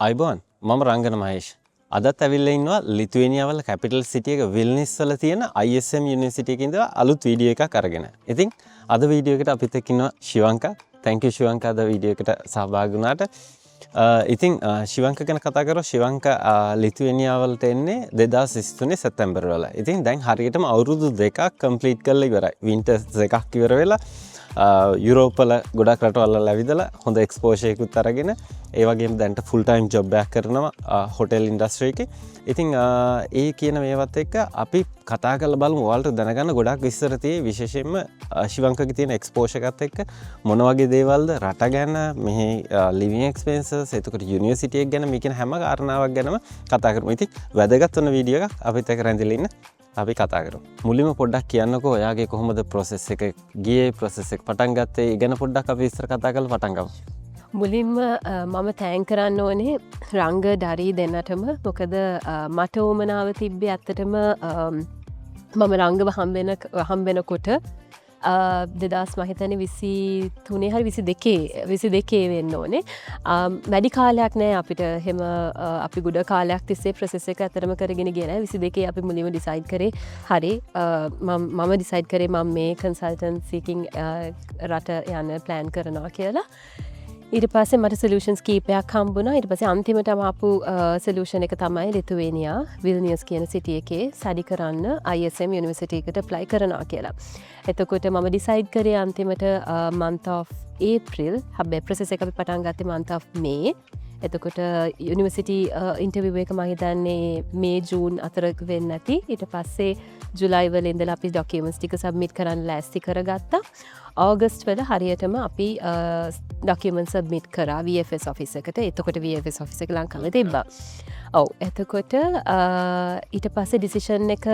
අයිබෝන් මම රංගන මහේෂ් අදත් ඇවිල්ලා ඉන්නවා ලිතුවේනියා වල කැපිටල් සිටි එක විල්නිස් වල තියෙන ISM යුනිවර්සිටි එකේ ඉඳලා අලුත් වීඩියෝ එකක් අරගෙන. ඉතින් අද වීඩියෝ එකට අපිත් එක්ක ඉන්නවා ශිවංකා. thank you ශිවංකා අද වීඩියෝ එකට සහභාගී වුණාට. ඉතින් ශිවංකා ගැන කතා කරලා ශිවංකා ලිතුවේනියා වලට එන්නේ 2023 සැප්තැම්බර් වල. ඉතින් දැන් හරියටම අවුරුදු 2ක් කම්ප්ලීට් කරලා ඉවරයි. වින්ටර්ස් දෙකක් ඉවර වෙලා යුරෝපල ගොඩක් රටවල් ඇවිදලා හොඳ එක්ස්පෝෂර් එකකුත් අරගෙන ඒ වගේම දැන්ට ෆුල් ටයිම් ජොබ් එකක් කරනවා හොටෙල් ඉන්ඩස්ට්‍රි එකේ. ඉතින් ඒ කියන මේවත් එක්ක අපි කතා කරලා බලමු ඔයාලට දැනගන්න ගොඩක් විස්තර තියෙයි විශේෂයෙන්ම ශිවංකගේ තියෙන එක්ස්පෝෂර් එකත් එක්ක මොන වගේ දේවල්ද රට ගැන මෙහි ලිවිං එක්ස්පෙන්සස් එතකොට යුනිවර්සිටි එක ගැන මේ කියන හැම කාරණාවක් ගැනම කතා කරමු. ඉතින් වැදගත් වෙන වීඩියෝ එකක් අපිත් එක්ක රැඳිලා ඉන්න අපි කතා කරමු. මුලින්ම පොඩ්ඩක් කියන්නකෝ ඔයාගේ කොහොමද process එක ගියේ process එක පටන් ගත්තේ ගැන පොඩ්ඩක් අපි විස්තර කතා කරලා පටන් ගමු. මුලින්ම මම තෑන් කරන්න ඕනේ රංග ඩරී දෙන්නටම මොකද මට උමනාව තිබ්බේ ඇත්තටම මම රංගව හම්බෙනකොට දෙදස් මහිතන 23 හරි 22 වෙන්න ඕනේ වැඩි කාලයක් නෑ අපිට හෙම අපි ගුඩ කාලයක් තිස්සේ ප්‍රසෙස් එක ඇතරම කරගෙන ගෙන 22 අපි මුලින්ම ඩිසයිඩ් කරේ හරි මම ඩිසයිඩ් කරේ මම මේ කන්සල්ටන්සිකින් රට යන්න ප්ලෑන් කරනවා කියලා ඊට පස්සේ මට සොලියුෂන්ස් කීපයක් හම්බුණා. ඊට පස්සේ අන්තිමටම ආපු සොලියුෂන් එක තමයි ලිතුවේනියා විල්නියස් කියන සිටි එකේ ස්ටඩි කරන්න ISM යුනිවර්සිටි එකට ඇප්ලයි කරනවා කියලා. එතකොට මම ඩිසයිඩ් කරේ අන්තිමට month of April හැබැයි ප්‍රොසෙස් එක අපි පටන් ගත්තේ month of May. එතකොට යුනිවර්සිටි ඉන්ටර්විව් එක මම හිතන්නේ මේ ජූන් අතර වෙන්න ඇති. ඊට පස්සේ ජුලයි වල ඉඳලා අපි ඩොකියුමන්ට්ස් ටික සබ්මිට් කරන්න ලෑස්ති කරගත්තා. ඕගස්ට් වල හරියටම අපි ඩොකියුමන්ට් සබ්මිට් කරා VFS ඔෆිස් එකට. එතකොට VFS ඔෆිස් එක ලංකාවේ තිබ්බා. ඔව් එතකොට ඊට පස්සේ ඩිසිෂන් එක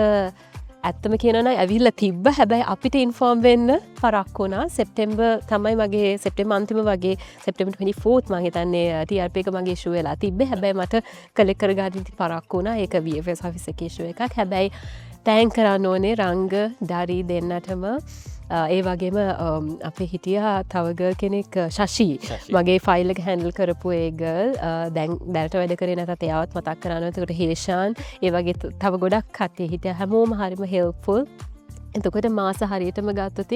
ඇත්තම කියනවා නම් ඇවිල්ලා තිබ්බ. හැබැයි අපිට ඉන්ෆෝම් වෙන්න පරක් වුණා. සෙප්තැම්බර් තමයි මගේ සෙප්තැම්බර් අන්තිම වගේ සෙප්තැම්බර් 24th මම හිතන්නේ TRP එක මගේ ඉෂුව වෙලා තිබ්බේ. හැබැයි මට කලෙක්ට් කරගන්න පරක් වුණා. ඒක VFS ඔෆිස් එකේ ඉෂුව එකක්. හැබැයි තෑන්ක් කරන්න ඕනේ රංග ඩරී දෙන්නටම ඒ වගේම අපේ හිටියා තව ගර්ල් කෙනෙක් ශෂී මගේ ෆයිල් එක හැන්ඩල් කරපු ඒ ගර්ල් දැනට වැඩ කරේ නැතත් එයාවත් මතක් කරනවා. එතකොට හේෂාන් ඒ වගේ තව ගොඩක් කට්ටිය හිටියා. හැමෝම හරිම හෙල්ප්ෆුල්. එතකොට මාස හරියටම ගත්තොත්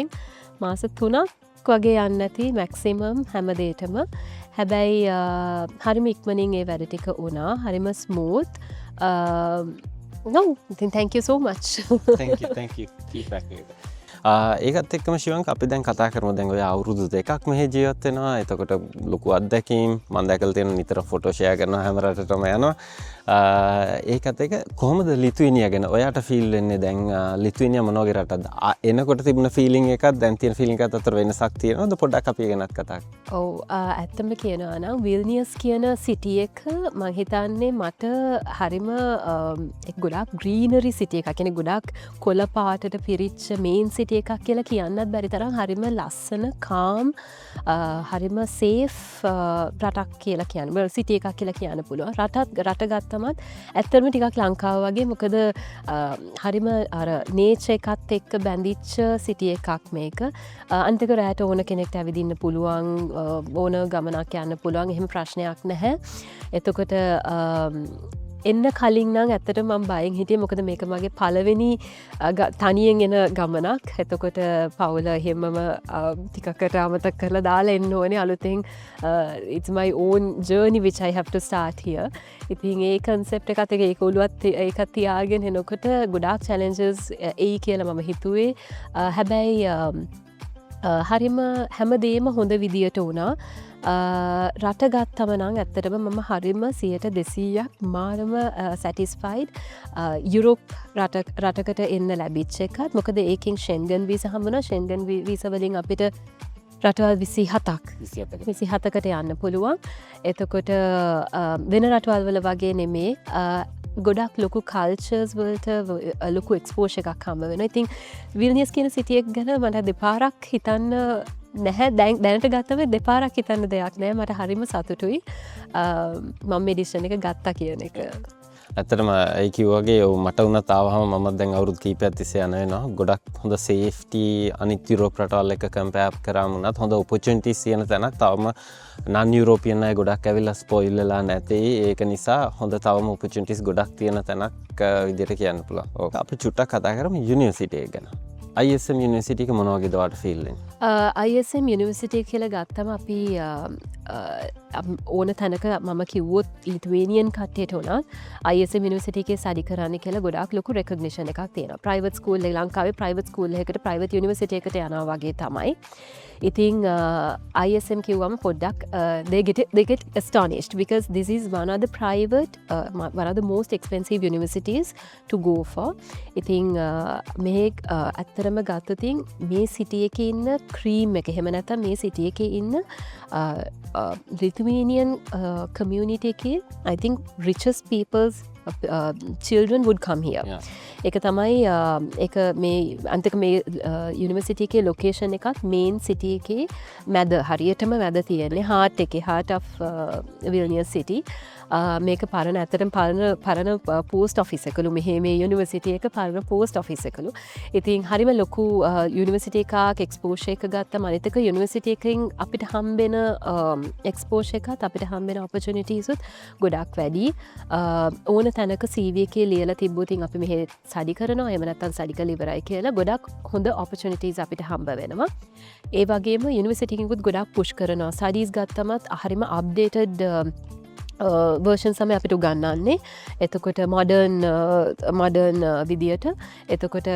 මාස 3ක් වගේ යන්න ඇති මැක්සිමම් හැම දෙයකම. හැබැයි හරිම ඉක්මනින් ඒ වැඩ ටික වුණා. හරිම smooth. No, thank you so much. thank you feedback එක. ඒකත් එක්කම ශිවංක අපි දැන් කතා කරමු. දැන් ඔය අවුරුදු 2ක් මෙහෙ ජීවත් වෙනවා. එතකොට ලොකු අත්දැකීම් මම දැකලා තියෙන නිතර ෆොටෝ ෂෙයා කරනවා හැම රටටම යනවා. ඒකත් එක කොහොමද ලිතුවේනියා ගැන ඔයාට ෆීල් වෙන්නේ? දැන් ලිතුවේනියා මොන වගේ රටක්ද? එනකොට තිබුණ ෆීලිං එකක් දැන් තියෙන ෆීලිං එකත් අතර වෙනසක් තියෙනවද? පොඩ්ඩක් අපි ගැනත් කතා කරමු. ඔව් ඇත්තම කියනවා නම් විල්නියස් කියන සිටි එක මම හිතන්නේ මට හරිම ගොඩක් ග්‍රීනරි සිටි එකක්. කියන්නේ ගොඩක් කොළ පාටට පිරිච්ච මේන් සිටි එකක් කියලා කියන්නත් බැරි තරම් හරිම ලස්සන කාම් හරිම සේෆ් රටක් කියලා කියන්න සිටි එකක් කියලා කියන්න පුළුවන්. රට ගත්තමත් ඇත්තටම ටිකක් ලංකාව වගේ මොකද හරිම අර නේචර් එකත් එක්ක බැඳිච්ච සිටි එකක් මේක. අන්තික රැට ඕන කෙනෙක්ට ඇවිදින්න පුළුවන් ඕන ගමනක් යන්න පුළුවන්. එහෙම ප්‍රශ්නයක් නැහැ. එතකොට එන්න කලින් නම් ඇත්තට මම බයෙන් හිටියේ මොකද මේක මගේ පළවෙනි තනියෙන් එන ගමනක්. එතකොට පවුල හැමම ටිකකට අමතක කරලා දාලා එන්න ඕනේ අලුතෙන්. It's my own journey which I have to start here. ඉතින් ඒ concept එකත් එක ඒක ඔළුවත් ඒක තියාගෙන එනකොට ගොඩාක් challenges එයි කියලා මම හිතුවේ. හැබැයි හරිම හැමදේම හොඳ විදියට වුණා. රට ගත්තම නම් ඇත්තටම මම හරිම 100% මාරම සැටිස්ෆයිඩ් යුරෝප් රටකට එන්න ලැබිච්ච එකත්. මොකද ඒකෙන් ෂෙන්ගන් වීසා හම්බුණා. ෂෙන්ගන් වීසා වලින් අපිට රටවල් 27කට යන්න පුළුවන්. එතකොට වෙන රටවල් වල වගේ නෙමේ ගොඩක් ලොකු කල්චර්ස් වලට ලොකු එක්ස්පෝෂර් එකක් හම්බ වෙනවා. ඉතින් විල්නියස් කියන සිටි එක ගැන මට දෙපාරක් හිතන්න නැහැ. දැනට ගත්තම දෙපාරක් හිතන්න දෙයක් නෑ. මට හරිම සතුටුයි මම මේ ඩිසිෂන් එක ගත්තා කියන එක. ඇත්තටම ඒ කිව්වගේ ඔව් මට උනත් ආවම මම දැන් අවුරුදු කීපයක් තිස්සේ යන වෙනවා. ගොඩක් හොඳ සේෆ්ටි අනිත් යුරෝප් රටවල් එක්ක කම්පෙයාර් කරාම උනත් හොඳ ඔපචුනිටිස් තියෙන තැනක් තවම නන් යුරෝපියන් අය ගොඩක් ඇවිල්ලා ස්පොයිල් වෙලා නැති. ඒක නිසා හොඳ තවම ඔපචුනිටිස් ගොඩක් තියෙන තැනක් විදිහට කියන්න පුළුවන්. ඔව් අපි චුට්ටක් කතා කරමු යුනිවර්සිටි එක ගැන. ISM යුනිවර්සිටි එක මොන වගේද ඔයාලට ෆීල් වෙන්නේ? ISM යුනිවර්සිටි කියලා ගත්තම අපි ඕන තැනක මම කිව්වොත් ලිතුවේනියන් කට්ටියට උනත් ISM යුනිවර්සිටි එකේ ස්ටඩි කරන්න කියලා ගොඩාක් ලොකු රෙකග්නිෂන් එකක් තියෙනවා. ප්‍රයිවට් ස්කූල් එක ලංකාවේ ප්‍රයිවට් ස්කූල් එකකට ප්‍රයිවට් යුනිවර්සිටි එකට යනවා වගේ තමයි. ඉතින් ISM කිව්වම පොඩ්ඩක් they get astonished because this is one of the private one of the most expensive universities to go for. ඉතින් මේ ඇත්තරම ගත්තතින් මේ සිටි එකේ ඉන්න ක්‍රීම් එක එහෙම නැත්නම් මේ සිටි එකේ ඉන්න Lithuanian community එකේ I think richest people's children would come here. එක තමයි එක මේ අන්තික මේ යුනිවර්සිටි එකේ ලොකේෂන් එකත් මේන් සිටි එකේ මැද හරියටම මැද තියෙන්නේ හාර්ට් එකේ හාර්ට් ඔෆ් විල්නියස් සිටි. මේක පරණ ඇත්තටම පරණ පෝස්ට් ඔෆිස් එකලු මෙහි මේ යුනිවර්සිටි එක පරණ පෝස්ට් ඔෆිස් එකලු. ඉතින් හරිම ලොකු යුනිවර්සිටි එකක් එක්ස්පෝෂර් එක ගත්තා. අනිත් එක යුනිවර්සිටි එකෙන් අපිට හම්බෙන එක්ස්පෝෂර් එකත් අපිට හම්බෙන ඔපචුනිටිස් උත් ගොඩක් වැඩි. ඕන තැනක CV එකේ ලියලා තිබ්බොත් අපි මෙහෙ ස්ටඩි කරනවා එහෙම නැත්නම් ස්ටඩි කරලා ඉවරයි කියලා ගොඩක් හොඳ ඔපචුනිටිස් අපිට හම්බ වෙනවා. ඒ වගේම යුනිවර්සිටි එකෙන් ගොඩක් පුෂ් කරනවා. ස්ටඩීස් ගත්තමත් හරිම අප්ඩේටඩ් වර්ෂන් සමය අපිට උගන්නන්නේ. එතකොට මොඩර්න් විදියට එතකොට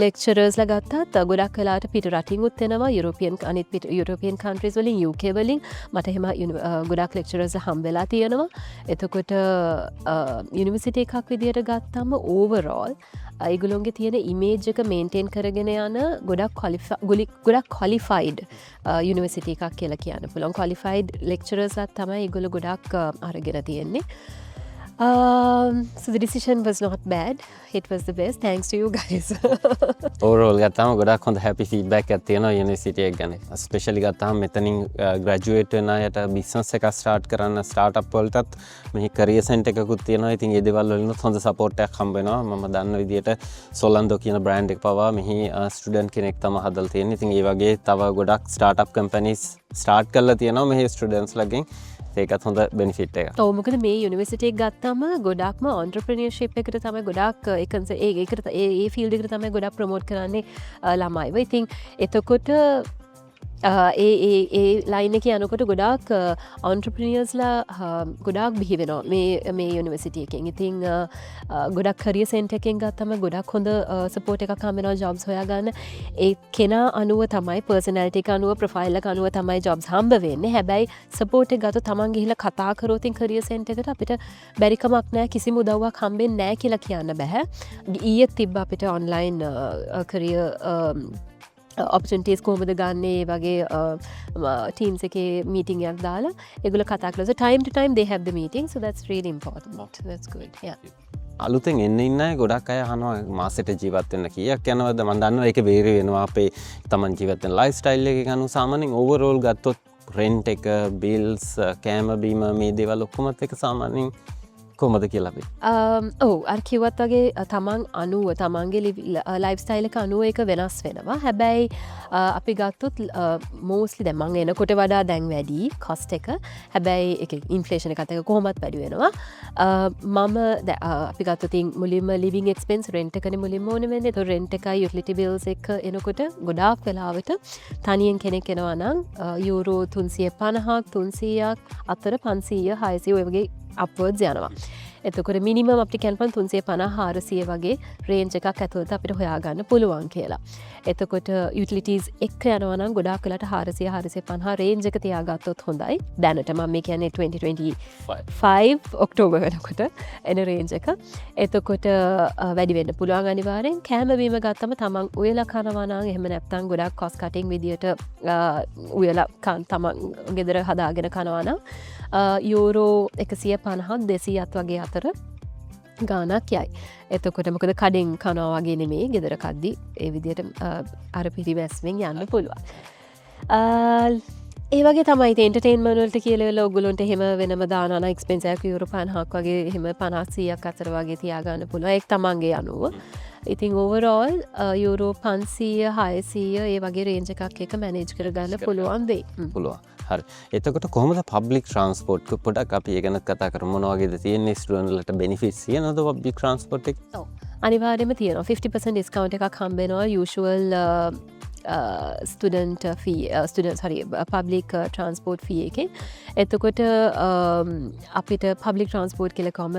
ලෙක්චරර්ස්ලා ගත්තත් ගොඩක් කලාට පිට රටින් උත් එනවා යුරෝපියන් අනිත් පිට යුරෝපියන් කන්ට්‍රීස් වලින් UK වලින් මට එහෙම ගොඩක් ලෙක්චරර්ස් හම්බෙලා තියෙනවා. එතකොට යුනිවර්සිටි එකක් විදියට ගත්තම ඕවරෝල් ඒගොල්ලොන්ගේ තියෙන ඉමේජ් එක මේන්ටේන් කරගෙන යන ගොඩක් ක්වොලිෆයිඩ් යුනිවර්සිටි එකක් කියලා කියන්න පුළුවන්. ක්වොලිෆයිඩ් ලෙක්චරර්ස්ලා තමයි ඒගොල්ලෝ ගොඩක් අරගෙන තියෙන්නේ. So the decision was not bad. It was the best. Thanks to you guys. Overall ගත්තාම ගොඩක් හොඳ happy feedback එකක් තියෙනවා යුනිවර්සිටි එක ගැන. Especially ගත්තාම මෙතනින් graduate වෙන අයට business එකක් start කරන්න startup වලටත් මෙහි career center එකකුත් තියෙනවා. ඉතින් ඒ දේවල් වලිනුත් හොඳ support එකක් හම්බ වෙනවා. මම දන්න විදිහට Solando කියන brand එක පවා මෙහි student කෙනෙක් තමයි හදලා තියෙන්නේ. ඉතින් ඒ වගේ තව ගොඩක් startup companies start කරලා තියෙනවා මෙහි students ලගෙන්. ඒකත් හොඳ බෙනිෆිට් එකක්. ඔව් මොකද මේ යුනිවර්සිටි එක ගත්තාම ගොඩක්ම entrepreneurship එකට තමයි ගොඩක් ඒකට ඒ ෆීල්ඩ් එකට තමයි ගොඩක් ප්‍රොමෝට් කරන්නේ ළමයිව. ඉතින් එතකොට ඒ ලයින් එකේ යනකොට ගොඩාක් entrepreneursලා ගොඩාක් බිහි වෙනවා මේ යුනිවර්සිටි එකෙන්. ඉතින් ගොඩක් career center එකෙන් ගත්තම ගොඩක් හොඳ support එකක් හම්බ වෙනවා jobs හොයාගන්න. ඒ කෙනා අනුව තමයි personality එක අනුව profile එක අනුව තමයි jobs හම්බ වෙන්නේ. හැබැයි support එක ගත්තොත් තමන් ගිහිල්ලා කතා කරොත් career center එකට අපිට බැරි කමක් නැහැ, කිසිම උදව්වක් හම්බෙන්නේ නැහැ කියලා කියන්න බෑ. ඊයේ තිබ්බ අපිට online career opportunities කොහොමද ගන්න ඒ වගේ teams එකේ meeting එකක් දාලා ඒගොල්ලෝ කතා කරලා so time to time they have the meeting, so that's really important. That's good. Yeah. අලුතෙන් ඉන්න අය ගොඩක් අය අහනවා මාසෙට ජීවත් වෙන්න කීයක් යනවද? මම දන්නවා ඒක වේරි වෙනවා අපේ තමන් ජීවත් වෙන ලයිෆ් ස්ටයිල් එකක අනුව. සාමාන්‍යයෙන් ඕවර්ऑल ගත්තොත් රෙන්ට් එක, බිල්ස්, කෑම බීම මේ දේවල් ඔක්කොමත් එක සාමාන්‍යයෙන් කොහොමද කියලා අපි? ඔව් අර කිව්වත් වගේ තමන් අනුව තමන්ගේ ලයිෆ් ස්ටයිල් එක අනුව ඒක වෙනස් වෙනවා. හැබැයි අපි ගත්තොත් මෝස්ට්ලි දැන් මම එනකොට වඩා දැන් වැඩි කොස්ට් එක. හැබැයි ඒක ඉන්ෆ්ලේෂන් එකත් එක්ක කොහොමත් වැඩි වෙනවා. මම අපි ගත්තොත් මුලින්ම ලිවිං එක්ස්පෙන්ස් රෙන්ට් එකනේ මුලින්ම ඕනේ වෙන්නේ. ඒතකොට රෙන්ට් එකයි යුටිලිටි බිල්ස් එක එනකොට ගොඩාක් වෙලාවට තනියෙන් කෙනෙක් එනවා නම් යූරෝ 350ක් 300ක් අතර 500 600 ඔය වගේ අප්වර්ඩ්ස් යනවා. එතකොට මිනිමම් අපිට කියන්න 350 400 වගේ රේන්ජ් එකක් ඇතුළත අපිට හොයාගන්න පුළුවන් කියලා. එතකොට යුටිලිටීස් එක යනවා නම් ගොඩාක් වෙලාට 400 450 රේන්ජ් එක තියාගත්තොත් හොඳයි. දැනට මම මේ කියන්නේ 2025 ඔක්තෝබර් වෙනකොට එන රේන්ජ් එක. එතකොට වැඩි වෙන්න පුළුවන් අනිවාර්යෙන්. කෑම බීම ගත්තම තමන් උයලා කනවා නම් එහෙම නැත්නම් ගොඩක් කොස්ට් කටින් විදියට උයලා තමන් ගෙදර හදාගෙන කනවා නම් යූරෝ 150ක් 200ක් වගේ අතර ගානක් යයි. එතකොට මොකද කඩෙන් කනවා වගේ නෙමෙයි ගෙදර කද්දි ඒ විදියට අර පිරිවැස්මෙන් යන්න පුළුවන්. ඒවගේ තමයි එන්ටර්ටේන්මන්වලට කියලවෙලා ඔගුලොන්ට හෙම වෙනම දාන එක්ස්පෙන්සයක් යුරු 50ක් වගේ හෙම 50ක් අතර වගේ තියාගන්න පුළුවන් ඒක තමන්ගේ අනුව. ඉතින් ඕවරෝල් යුරෝ 500 600 ඒ වගේ රේන්ජ් එකක් එක මැනේජ් කරගන්න පුළුවන් වෙයි. පුළුවන්. හරි. එතකොට කොහොමද පබ්ලික් ට්‍රාන්ස්පෝර්ට් පොඩක් අපි ඒ ගැන කතා කරමු. මොන වගේද තියෙන්නේ ස්ටුඩන්ට්ලට බෙනිෆිට්ස් තියෙනවද පබ්ලික් ට්‍රාන්ස්පෝර්ට් එක? ඔව්. අනිවාර්යයෙන්ම තියෙනවා 50% ඩිස්කවුන්ට් එකක් හම්බෙනවා යූෂුවල් ස්ටඩන්ට ස්ටඩන් හරි පබ්ලික් ට්‍රන්ස්පෝර්ට් ෆිය එක එතකොට අපිට පබ්ලික් ට්‍රන්ස්පෝර්ට් කෙලකොම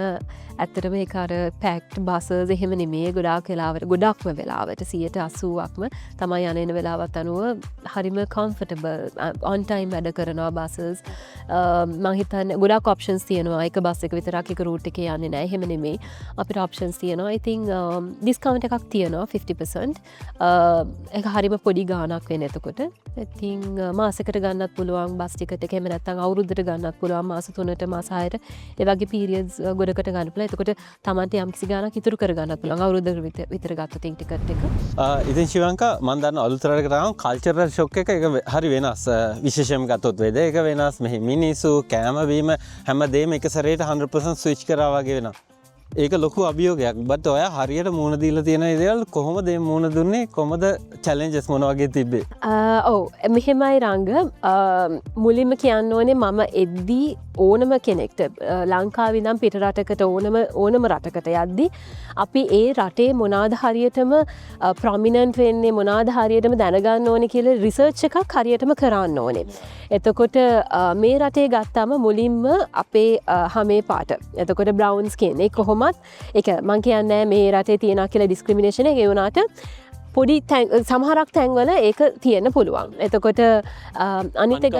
ඇත්තරම එකර පැක්ට් බස එහෙම නෙමේ ගොඩා කලාවට ගොඩක්ම වෙලාවට 80%ක්ම තමයි යනන වෙලාවත් අනුව හරිම කොම්ෆර්ටබල් ඔන්ටයිම් වැඩ කරනවා බසස් මහිතන් ගොඩක් ඔප්ෂන්ස් තියෙනවා එක බස් එක විතරක් එක රූට් එක යන්නේ නැහැ එහෙම නෙමේ අපිට ඔප්ෂන්ස් තියෙනවා ඉතින් ඩිස්කවුන්ට් එකක් තියෙනවා 50% ඒක හරිම පොඩි ගානක් වෙන එතකොට ඉතින් මාසකට ගන්නත් පුළුවන් බස් ටිකට් එක එහෙම නැත්නම් අවුරුද්දට ගන්නත් පුළුවන් මාස 3ට මාස 6ට ඒ වගේ පීරියඩ්ස් ගොඩකට ගන්න පුළුවන් එතකොට තමන්ට යම්කිසි ගානක් ඉතුරු කර ගන්නත් පුළුවන් අවුරුද්දකට විතර ගත්තොත් ටිකට් එක ඉතින් ශිවංකා මම දන්න අලුතරකට ගාම කල්චරල් ෂොක් එක හරි වෙනස් විශේෂයෙන්ම ගත්තොත් වේද ඒක වෙනස් මෙහි මිනිස්සු කෑම බීම හැමදේම එක සැරේට 100% ස්විච් කරා වගේ වෙනවා ඒක ලොකු අභියෝගයක් බට ඔය හරියට මුණ දීලා තියෙන දේවල් කොහොමද මේ මුණ දුන්නේ කොහොමද චැලෙන්ජස් මොන වගේ තිබ්බේ ඔව් මෙහෙමයි රංග මුලින්ම කියන්න ඕනේ මම එද්දී ඕනම කෙනෙක්ට ලංකාවේ ඉඳන් පිට රටකට ඕනම රටකට යද්දී අපි ඒ රටේ මොනවාද හරියටම ප්‍රොමිනන්ට් වෙන්නේ මොනවාද හරියටම දැනගන්න ඕනේ කියලා රිසර්ච් එකක් හරියටම කරන්න ඕනේ එතකොට මේ රටේ ගත්තාම මුලින්ම අපේ හැමේ පාට එතකොට බ්‍රවුන් ස්කින් ඒක කොහොමත් ඒක මං කියන්නේ මේ රටේ තියෙනවා කියලා ඩිස්ක්‍රිමිනේෂන් එක ඒ වුණාට පොඩි සමහරක් තැන්වල ඒක තියෙන්න පුළුවන්. එතකොට අනිත් එක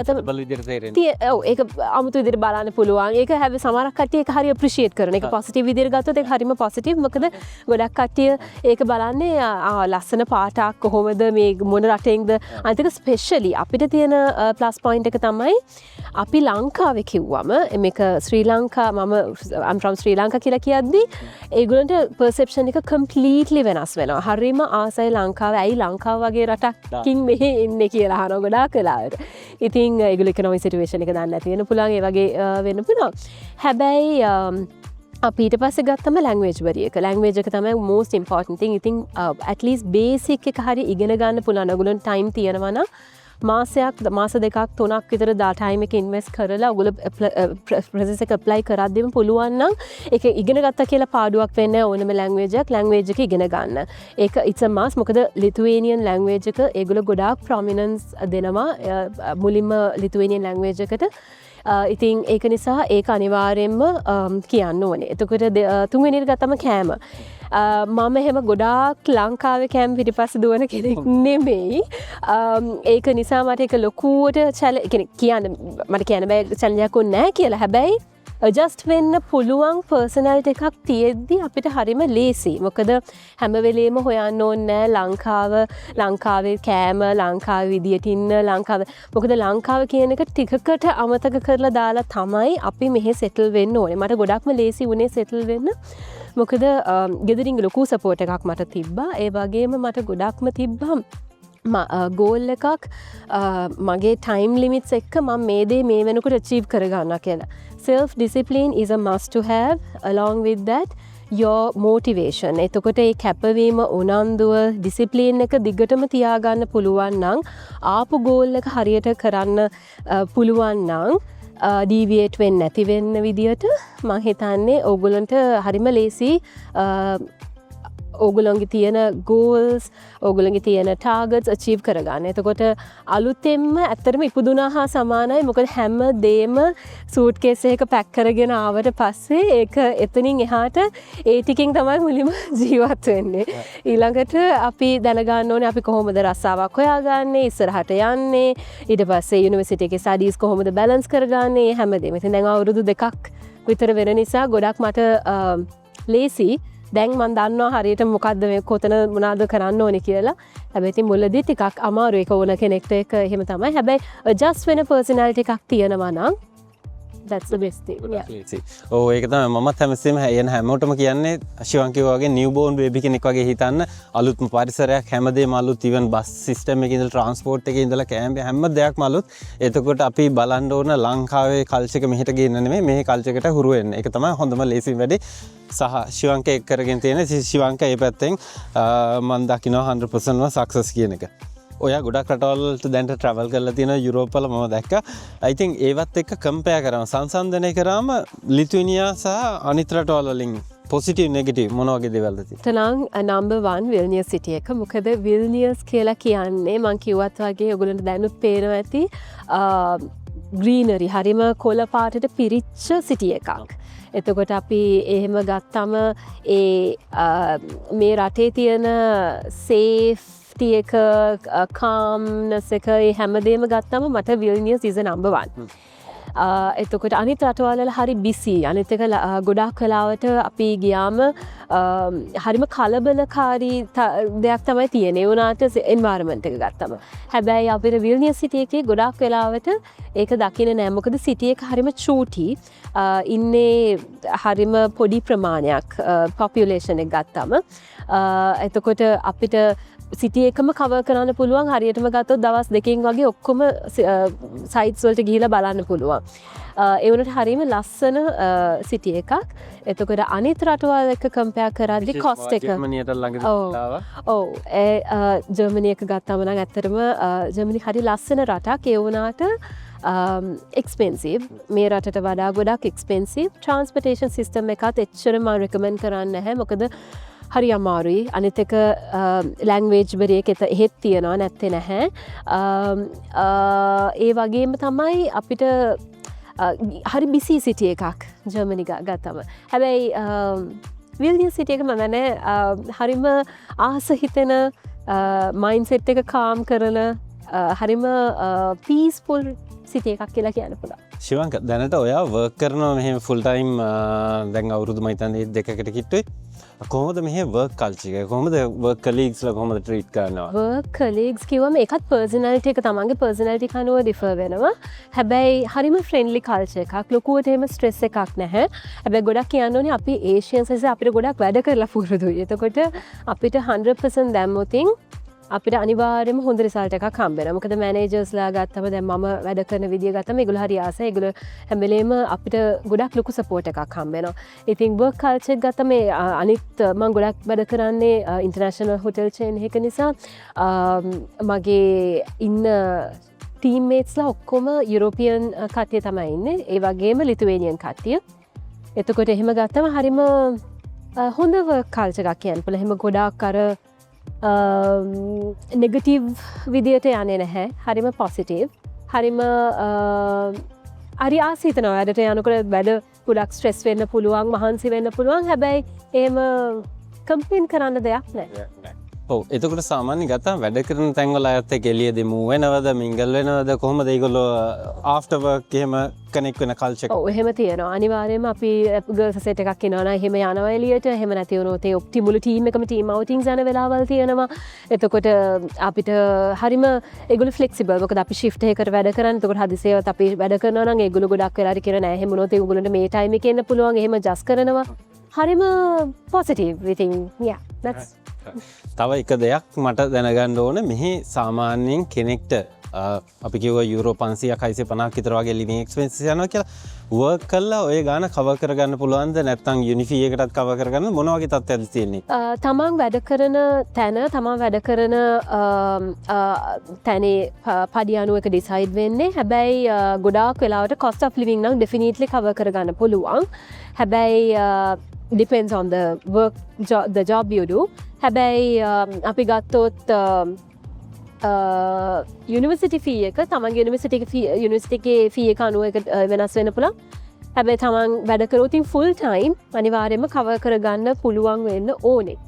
ඒක අමුතු විදිහට බලන්න පුළුවන්. ඒක හැබැයි සමහරක් කට්ටිය ඒක හරිය අප්‍රීෂিয়েට් කරන. ඒක පොසිටිව් විදිහට ගත්තොත් ඒක හරියම පොසිටිව්. මොකද ගොඩක් කට්ටිය ඒක බලන්නේ ලස්සන පාටක් කොහොමද මේ මොන රටෙන්ද. අනිත් එක ස්පෙෂලි අපිට තියෙන ප්ලස් පොයින්ට් එක තමයි අපි ලංකාවේ කිව්වම මේක ශ්‍රී ලංකා I'm from ශ්‍රී ලංකා කියලා කියද්දි ඒගොල්ලන්ට perception එක completely වෙනස් වෙනවා. හරියම ආසයි ලංකාව ඇයි ලංකාව වගේ රටක්කින් මෙහෙ එන්නේ කියලා අහනවා ගොඩාක් වෙලාවට. ඉතින් ඒගොල්ලෝ ඉකොනොමික් සිටුේෂන් එක දන්නේ නැති වෙන පුළුවන් ඒ වගේ වෙන්න පුළුවන්. හැබැයි අපි ඊට පස්සේ ගත්තම ලැන්ග්වේජ් බරිය එක. ලැන්ග්වේජ් එක තමයි most important thing. ඉතින් at least basic එක හරිය ඉගෙන ගන්න පුළුවන්. ඔයගොල්ලන්ට time තියෙනවා නම් මාස 2ක් 3ක් විතර ටයිම් එක ඉන්වෙස්ට් කරලා ඔයගොල්ලෝ ප්‍රොසෙස් එක ඇප්ලයි කරද්දිම පුළුවන් නම් ඒක ඉගෙන ගත්තා කියලා පාඩුවක් වෙන්නේ ඕනම ලැන්ග්වේජ් එක ඉගෙන ගන්න. ඒක it's a must මොකද ලිතුවේනියන් ලැන්ග්වේජ් එක ඒගොල්ලෝ ගොඩාක් ප්‍රොමිනන්ස් දෙනවා මුලින්ම ලිතුවේනියන් ලැන්ග්වේජ් එකට. ඉතින් ඒක නිසා ඒක අනිවාර්යෙන්ම කියන්න ඕනේ. එතකොට තුන්වෙනියට ගත්තම කෑම. මම එහෙම ගොඩාක් ලංකාවේ කෑම පිටිපස්ස දුවන කෙනෙක් නෙමෙයි. ඒක නිසා මට ඒක ලොකුවට කියන්න මට කියන්න බෑ චැලෙන්ජයක් උන්නේ නැහැ කියලා. හැබැයි adjust වෙන්න පුළුවන් පර්සනැලිටි එකක් තියෙද්දි අපිට හරිම ලේසි. මොකද හැම වෙලේම හොයන්න ඕනේ ලංකාවේ කෑම ලංකාවේ විදියට ඉන්න මොකද ලංකාව කියන එක ටිකකට අමතක කරලා දාලා තමයි අපි මෙහෙ සෙටල් වෙන්න ඕනේ. මට ගොඩක්ම ලේසි වුණේ සෙටල් වෙන්න. මොකද ගෙදරින් ලොකු සපෝට් එකක් මට තිබ්බා. ඒ වගේම මට ගොඩක්ම තිබ්බා ගෝල් එකක් මගේ ටයිම් ලිමිට්ස් එක්ක මම මේ දේ මේ වෙනකොට අචීව් කරගන්න කියලා. self discipline is a must to have along with that your motivation. එතකොට ඒ කැපවීම උනන්දුව ඩිසිප්ලින් එක දිගටම තියාගන්න පුළුවන් නම් ආපු ගෝල් එක හරියට කරන්න පුළුවන් නම් ඩීවියේට් වෙන්නේ නැති වෙන්න විදියට මම හිතන්නේ ඕගොල්ලන්ට හරිම ලේසි ඕගොල්ලන්ගේ තියෙන ගෝල්ස් ඕගොල්ලන්ගේ තියෙන ටාගට්ස් අචීව් කරගන්න. එතකොට අලුතෙන්ම ඇත්තටම ඉපදුනා හා සමානයි. මොකද හැම දෙයක්ම සූට් කේස් එකක පැක් කරගෙන ආවට පස්සේ ඒක එතනින් එහාට ඒ ටිකෙන් තමයි මුලින්ම ජීවත් වෙන්නේ. ඊළඟට අපි දැනගන්න ඕනේ අපි කොහොමද රස්සාවක් හොයාගන්නේ ඉස්සරහට යන්නේ ඊට පස්සේ යුනිවර්සිටි එකේ ස්ටඩීස් කොහොමද බැලන්ස් කරගන්නේ හැමදේම. ඉතින් දැන් අවුරුදු 2ක් විතර වෙන නිසා ගොඩක් මට ලේසි. දැන් මම දන්නවා හරියට මොකද්ද මේ කොතන මොනවාද කරන්න ඕනේ කියලා. හැබැයි ඉතින් මුලදී ටිකක් අමාරු ඒක ඕන කෙනෙක්ට ඒක එහෙම තමයි. හැබැයි adjust වෙන personality එකක් තියෙනවා නම් that's the best thing. Yeah. ඕ ඒක තමයි මමත් හැමසෙම එන හැමෝටම කියන්නේ ශිවංකි වගේ නිව්බෝර්න් බේබි කෙනෙක් වගේ හිතන්න අලුත්ම පරිසරයක් හැමදේම අලුත් ඉවන් බස් සිස්ටම් එකේ ඉඳලා ට්‍රාන්ස්පෝර්ට් එකේ ඉඳලා කෑම හැම දෙයක්ම අලුත්. එතකොට අපි බලන්න ඕන ලංකාවේ කල්චර් එක මෙහෙට ගේන්න නෙමෙයි මේ කල්චර් එකට හුරු වෙන්න. ඒක තමයි හොඳම ලේසි වැඩේ. සහ ශිවංක එක් කරගෙන තියෙන ශිවංක ඒ පැත්තෙන් මම දකිනවා 100%ම සක්සස් කියන එක. ඔයා ගොඩක් රටවල්ට දැන්ට ට්‍රවල් කරලා තියෙන යුරෝප්වල මම දැක්කා. I think ඒවත් එක්ක කම්පෙයාර් කරාම සංසන්දනය කරාම ලිතුවේනියා සහ අනිත් රටවල් වලින් පොසිටිව් නෙගටිව් මොන වගේ දේවල්ද තියෙන්නේ? තනං නම්බර් 1 විල්නියස් සිටි එක. මොකද විල්නියස් කියලා කියන්නේ මං කිව්වත් වගේ ඔයගොල්ලන්ට දැනුත් පේනවා ඇති ග්‍රීනරි හරිම කොළ පාටට පිරිච්ච සිටි එකක්. එතකොට අපි එහෙම ගත්තම මේ රටේ තියෙන සේෆ්ටි එක කාම්නස් එක හැමදේම ගත්තම මට විල්නියස් ඉස් නම්බර් 1. එතකොට අනිත් රටවල් හරි බිසි. අනිත් එක ගොඩාක් කලාවට අපි ගියාම හරිම කලබලකාරී දෙයක් තමයි තියෙන්නේ. ඒ වුණාට එන්වයරන්මන්ට් එක ගත්තම. හැබැයි අපේ විල්නියස් සිටි එකේ ගොඩාක් වෙලාවට ඒක දකින්න නෑ. මොකද සිටි එක හරිම චූටි. ඉන්නේ හරිම පොඩි ප්‍රමාණයක් පොපියුලේෂන් එක ගත්තම. එතකොට අපිට සිටි එකම කවර් කරන්න පුළුවන්. හරියටම ගත්තොත් දවස් 2කින් වගේ ඔක්කොම සයිට්ස් වලට ගිහිලා බලන්න පුළුවන්. ඒ වුණාට හරියම ලස්සන සිටි එකක්. එතකොට අනිත් රටවල් එක්ක කම්පෙයාර් කරද්දි කොස්ට් එක ජර්මනියට ළඟදී ආවා. ඔව් ජර්මනි එක ගත්තම නම් ඇත්තටම ජර්මනි හරි ලස්සන රටක්. ඒ වුණාට එක්ස්පෙන්සිව්. මේ රටට වඩා ගොඩක් එක්ස්පෙන්සිව්. ට්‍රාන්ස්පෝර්ටේෂන් සිස්ටම් එකත් එච්චර මම රෙකමන්ඩ් කරන්නේ නැහැ. මොකද හරි අමාරුයි. අනිත් එක ලැන්ග්වේජ් බරියක එහෙත් තියනවා නැත්තේ නැහැ. ඒ වගේම තමයි අපිට හරි බිසි සිටි එකක් ජර්මනි ගත්තම. හැබැයි විල්නියස් සිටි එක මම දන්නේ හරිම ආස හිතෙන මයින්ඩ්සෙට් එක කාම් කරන හරිම පීස්ෆුල් සිටි එකක් කියලා කියන්න පුළුවන්. ශිවංක දැනට ඔයා වර්ක් කරනවා මෙහෙම ෆුල් ටයිම් දැන් අවුරුදු මම හිතන්නේ 2කට කිට්ටුයි. කොහොමද මෙහෙ වර්ක් කල්චර් එක? කොහොමද වර්ක් කලීග්ස්ලා කොහොමද ට්‍රීට් කරනවා? වර්ක් කලීග්ස් කිව්වම ඒකත් පර්සනැලිටි එක තමන්ගේ පර්සනැලිටි කනුව ඩිෆර් වෙනවා. හැබැයි හරිම ෆ්‍රෙන්ඩ්ලි කල්චර් එකක්. ලොකුවට එහෙම ස්ට්‍රෙස් එකක් නැහැ. හැබැයි ගොඩක් කියන්න ඕනේ අපි ඒෂියන්ස් නිසා අපිට ගොඩක් වැඩ කරලා පුරුදුයි. එතකොට අපිට 100% දැම්මොතින් අපිට අනිවාර්යයෙන්ම හොඳ රිසල්ට් එකක් හම්බ වෙනවා. මොකද මැනේජර්ස්ලා ගත්තම දැන් මම වැඩ කරන විදිය ගත්තම ඒගොල්ලෝ හරි ආසයි. ඒගොල්ලෝ හැම වෙලේම අපිට ගොඩක් ලොකු සපෝට් එකක් හම්බ වෙනවා. ඉතින් වර්ක් කල්චර් එක ගත්තම අනිත් මම ගොඩක් වැඩ කරන්නේ ඉන්ටර්නැෂනල් හොටෙල් චේන් එකක නිසා මගේ ඉන්න ටීම්මේට්ස්ලා ඔක්කොම යුරෝපියන් කට්ටිය තමයි ඉන්නේ. ඒ වගේම ලිතුවේනියන් කට්ටිය. එතකොට එහෙම ගත්තම හරිම හොඳ වර්ක් කල්චර් එකක් කියන්න පුළුවන්. එහෙම ගොඩාක් අර නෙගටිව් විදියට යන්නේ නැහැ. හරිම පොසිටිව්. හරිම හරි ආසිතනවා වැඩට යනකොට වැඩ ගොඩක් ස්ට්‍රෙස් වෙන්න පුළුවන්, මහන්සි වෙන්න පුළුවන්. හැබැයි එහෙම කම්ප්ලේන් කරන්න දෙයක් නැහැ. ඔව් එතකොට සාමාන්‍යයෙන් ගත්තාම වැඩ කරන තැන්වල අයත් එක්ක එළියදී මූව් වෙනවද මින්ගල් වෙනවද කොහොමද ඒගොල්ලෝ ආෆ්ටර් වර්ක් එහෙම කනෙක්ට් වෙන කල්චර් එක? ඔව් එහෙම තියෙනවා. අනිවාර්යයෙන්ම අපි ගර්ල්ස් සෙට් එකක් එනවා නම් එහෙම යනවා එළියට. එහෙම නැති වුණොත් ඒ ඔප්ටිමල් ටීම් එකම ටීම් අවුටින්ග්ස් යන වෙලාවල් තියෙනවා. එතකොට අපිට හරිම ඒගොල්ලෝ ෆ්ලෙක්සිබල්. මොකද අපි ෂිෆ්ට් එකකට වැඩ කරන්නේ. එතකොට හදිසියෙවත් අපි වැඩ කරනවා නම් ඒගොල්ලෝ ගොඩක් වෙලාට කියන නෑ එහෙම වුණොත් ඒගොල්ලන්ට මේ ටයිම් එකේ එන්න පුළුවන්. එහෙම ජස් කරනවා. හරිම පොසිටිව්. ඉතින් yeah that's තව එක දෙයක් මට දැනගන්න ඕන මෙහි සාමාන්‍යයෙන් කෙනෙක්ට අපි කිව්වා යුරෝ 500ක් 650ක් විතර වගේ ලිවිං එක්ස්පෙන්සස් යනවා කියලා වර්ක් කළා ඔය ගාන කවර් කරගන්න පුළුවන්ද නැත්නම් යුනිෆී එකටත් කවර් කරගන්න මොන වගේ තත්ත්වයක්ද තියෙන්නේ? තමන් වැඩ කරන තැන තමන් වැඩ කරන තැනේ පඩි අනුවක ඩිසයිඩ් වෙන්නේ. හැබැයි ගොඩාක් වෙලාවට cost of living නම් definitely cover කරගන්න පුළුවන්. හැබැයි depends on the work the job you do. හැබැයි අපි ගත්තොත් යුනිවර්සිටි ෆී එක තමන්ගේ යුනිවර්සිටිගේ ෆී එක අනුව වෙනස් වෙන්න පුළුවන්. හැබැයි තමන් වැඩ කරොත් ෆුල් ටයිම් අනිවාර්යයෙන්ම කවර් කරගන්න පුළුවන් වෙන්න ඕනේ.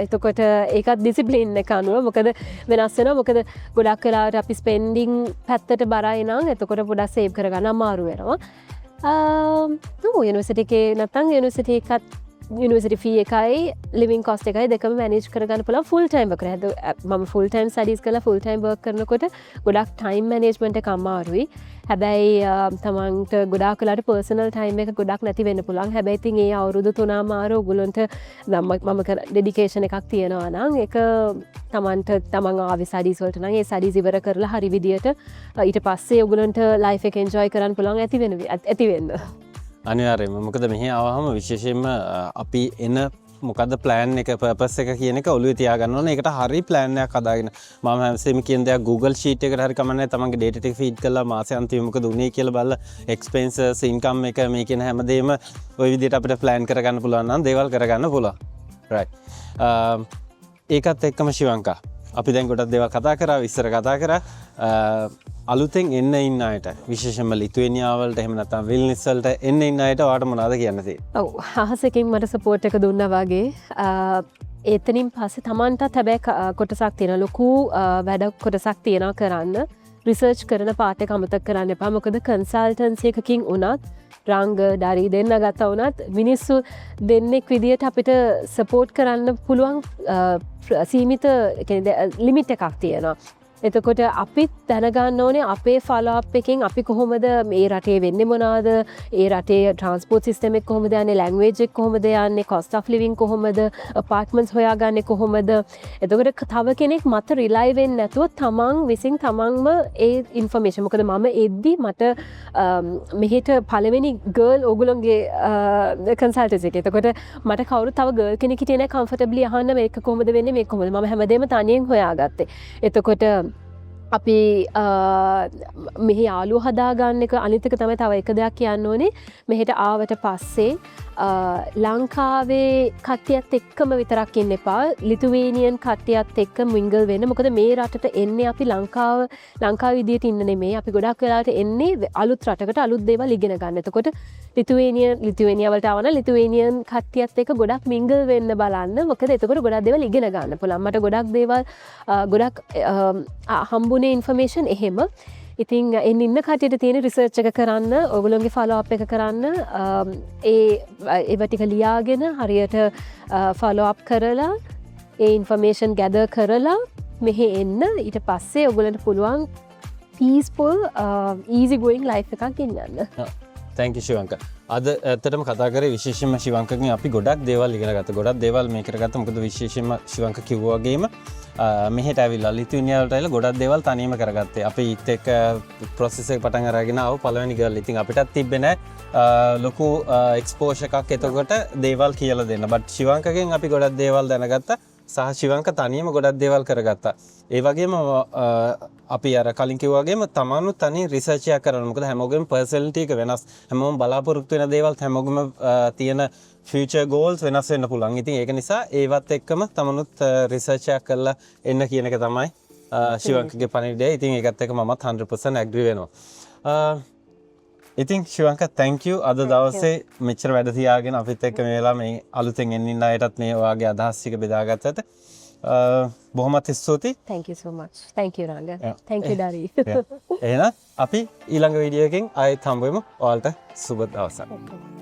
එතකොට ඒකත් ඩිසිප්ලින් එක අනුව මොකද වෙනස් වෙනවා. මොකද ගොඩක් වෙලාවට අපි ස්පෙන්ඩිං පැත්තට බරයි නම් එතකොට පොඩක් සේව් කරගන්න අමාරු වෙනවා. යුනිවර්සිටි එකේ නැත්නම් යුනිවර්සිටි එකත් යුනිවර්සිටි ෆී එකයි ලිවිං කොස්ට් එකයි දෙකම මැනේජ් කරගන්න පුළුවන් ෆුල් ටයිම් වර්ක් කරලා. මම ෆුල් ටයිම් ස්ටඩීස් කරලා ෆුල් ටයිම් වර්ක් කරනකොට ගොඩක් ටයිම් මැනේජ්මන්ට් එක අමාරුයි. හැබැයි තමන්ට ගොඩාක් වෙලාට පර්සනල් ටයිම් එක ගොඩක් නැති වෙන්න පුළුවන්. හැබැයි ඉතින් ඒ අවුරුදු 3 මාර ඔයගොල්ලන්ට මම ඩෙඩිකේෂන් එකක් තියෙනවා නම් ඒක තමන්ට තමන් ආවේ ස්ටඩීස් වලට නම් ඒ ස්ටඩීස් ඉවර කරලා හරි විදියට ඊට පස්සේ ඔයගොල්ලන්ට ලයිෆ් එක එන්ජොයි කරන්න පුළුවන් ඇති වෙන්න. අනිවාර්යයෙන්ම මොකද මෙහි ආවහම විශේෂයෙන්ම අපි එන මොකද ප්ලෑන් එක පර්පස් එක කියන එක ඔළුවේ තියාගන්න ඕනේ. ඒකට හරි ප්ලෑන් එකක් හදාගෙන මම හැමසෙම කියන දේ Google sheet එකට හරි කමන්නේ තමන්ගේ data ටික feed කරලා මාසේ අන්තිමේ මොකද උනේ කියලා බලලා expenses income එක මේ කියන හැමදේම ওই විදිහට අපිට ප්ලෑන් කරගන්න පුළුවන් නම් දේවල් කරගන්න පුළුවන්. right. ඒකත් එක්කම ශිවංකා අපි දැන් ගොඩක් දේවල් කතා කරා විස්තර කතා කරා අලුතෙන් එන්න ඉන්න අයට විශේෂයෙන්ම ලිතුවේනියා වලට එහෙම නැත්නම් විල්නිස් වලට එන්න ඉන්න අයට ඔයාලට මොනවද කියන්න තියෙන්නේ? ඔව් අහසකින් මට සපෝට් එක දුන්නා වගේ එතනින් පස්සේ Tamanටත් හැබැයි කොටසක් තියෙන ලොකු වැඩ කොටසක් තියෙනවා කරන්න රිසර්ච් කරන පාර්ට් එක අමතක කරන්න එපා. මොකද කන්සල්ටන්සි එකකින් උනත් රංග ඩරි දෙන්න ගත්තා වුණත් මිනිස්සු දෙන්නෙක් විදියට අපිට සපෝට් කරන්න පුළුවන් සීමිත ලිමිට් එකක් තියෙනවා. එතකොට අපිත් දැනගන්න ඕනේ අපේ ෆලෝඅප් එකෙන් අපි කොහොමද මේ රටේ වෙන්නේ මොනවද ඒ රටේ ට්‍රාන්ස්පෝර්ට් සිස්ටම් එක කොහොමද යන්නේ ලැන්ග්වේජ් එක කොහොමද යන්නේ කොස්ට් ඔෆ් ලිවිං කොහොමද අපාර්ට්මන්ට්ස් හොයාගන්නේ කොහොමද එතකොට තව කෙනෙක් මත රිලයි වෙන්නේ නැතුව තමන් විසින් තමන්ම ඒ ඉන්ෆර්මේෂන් මොකද මම එද්දි මට මෙහෙට පළවෙනි ගර්ල් ඕගොල්ලෝගේ කන්සල්ටන්සි එක එතකොට මට කවුරු තව ගර්ල් කෙනෙක් හිටියේ නැහැ කම්ෆර්ටබ්ලි අහන්න මේක කොහොමද වෙන්නේ මේක කොහොමද මම හැමදේම තනියෙන් හොයාගත්තේ එතකොට අපි මෙහි යාළුවෝ හදාගන්න එක අනිත් එක තමයි තව එක දෙයක් කියන්න ඕනේ මෙහෙට ආවට පස්සේ ලංකාවේ කට්ටියත් එක්කම විතරක් ඉන්න එපා ලිතුවේනියන් කට්ටියත් එක්ක මිංගල් වෙන්න මොකද මේ රටට එන්නේ අපි ලංකාව විදියට ඉන්න නෙමෙයි අපි ගොඩක් වෙලාවට එන්නේ අලුත් රටකට අලුත් දේවල් ඉගෙන ගන්න. එතකොට ලිතුවේනියා වලට ආවනම් ලිතුවේනියන් කට්ටියත් එක්ක ගොඩක් මිංගල් වෙන්න බලන්න. මොකද එතකොට ගොඩක් දේවල් ඉගෙන ගන්න පුළුවන්. මට ගොඩක් දේවල් ගොඩක් හම්බුනේ ඉන්ෆර්මේෂන් එහෙම. ඉතින් ඉන්න කටට තියෙන රිසර්ච් එක කරන්න ඔගොල්ලොන්ගේ ෆලෝඅප් එක කරන්න ඒව ටික ලියාගෙන හරියට ෆලෝඅප් කරලා ඒ ඉන්ෆර්මේෂන් ගැදර් කරලා මෙහෙ එන්න ඊට පස්සේ ඔයගොල්ලන්ට පුළුවන් පීස්ෆුල් ඊසි ගෝයින් ලයිෆ් එකක් ගෙනියන්න. thank you ශිවංකා. අද ඇත්තටම කතා කරේ විශේෂයෙන්ම ශිවංකගෙන් අපි ගොඩක් දේවල් ඉගෙන ගත්තා. ගොඩක් දේවල් මේ කරගත්තා. මොකද විශේෂයෙන්ම ශිවංක කිව්වා වගේම මෙහෙට ඇවිල්ලා ලිතුවේනියා වලට ඇවිල්ලා ගොඩක් දේවල් තනියම කරගත්තේ. අපි ඊත් එක්ක ප්‍රොසෙස් එක පටන් අරගෙන ආව පළවෙනි ගර්ල්. ඉතින් අපිටත් තිබ්බේ නැහැ ලොකු එක්ස්පෝෂර් එකක් එතකොට දේවල් කියලා දෙන්න. බට් ශිවංකගෙන් අපි ගොඩක් දේවල් දැනගත්තා. සහ ශිවංක තනියම ගොඩක් දේවල් කරගත්තා. ඒ වගේම අපි අර කලින් කිව්වා වගේම තමනුත් තනි රිසර්ච් එකක් කරනවා. මොකද හැමෝගෙම පර්සනැලිටි එක වෙනස්. හැමෝම බලාපොරොත්තු වෙන දේවල් හැමෝගෙම තියෙන ෆියුචර් ගෝල්ස් වෙනස් වෙන්න පුළුවන්. ඉතින් ඒක නිසා ඒවත් එක්කම තමනුත් රිසර්ච් එකක් කරලා එන්න කියන එක තමයි ශිවංකගේ පණිවිඩය. ඉතින් ඒකත් එක්ක මමත් 100% ඇග්‍රී වෙනවා. ඉතින් ශිවංක thank you අද දවසේ මෙච්චර වැඩ තියාගෙන අපිත් එක්ක මේ වෙලාව මේ අලුතෙන් එන්න අයටත් මේ වගේ අදහස් ටික බෙදාගත්තට බොහොමත් ස්තුතියි. Thank you so much. Thank you Ranga. Thank you Dari. එහෙනම් අපි ඊළඟ වීඩියෝ එකකින් ආයෙත් හම්බ වෙමු. ඔයාලට සුබ දවසක්.